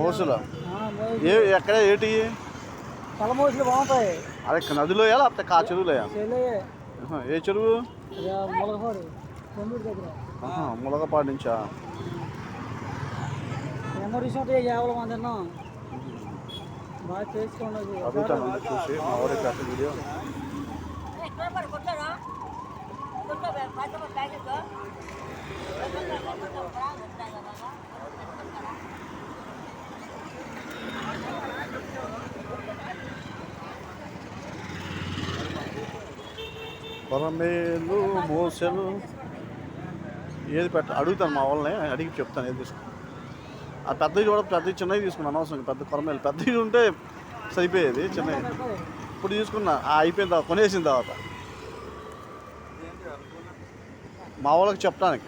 మోసులు ఎక్కడ ఏటి చాలా మోసులు బాగుంటాయి. అదే నదిలో లేకపోతే చెరువులో? ఏ చెరువు? ములగపాడు నుంచా? మెమరీస్ ఉంటాయి కేవలం అందరినో బాగా చేసుకోండి. అడుగుతాను చూసి మా ఊరికి అట్లా వీడియో. కొరమేలు మోసలు ఏది అడుగుతాను మా వాళ్ళని అడిగి చెప్తాను ఏది తీసుకున్నాను. ఆ పెద్దవి కూడా చిన్నవి తీసుకున్నాను అనవసరం. పెద్ద కొరమేలు పెద్దవి ఉంటే సరిపోయేది, చిన్నవి ఇప్పుడు తీసుకున్నా. అయిపోయిన తర్వాత కొనేసిన తర్వాత మా వాళ్ళకి చెప్పడానికి.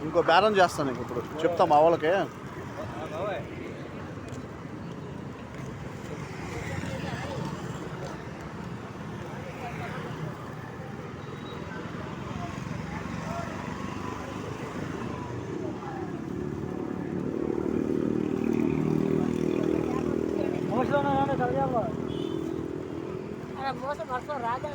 ఇంకో బేరం చేస్తాను ఇంక ఇప్పుడు చెప్తా మా వాళ్ళకి. మోసం రాదా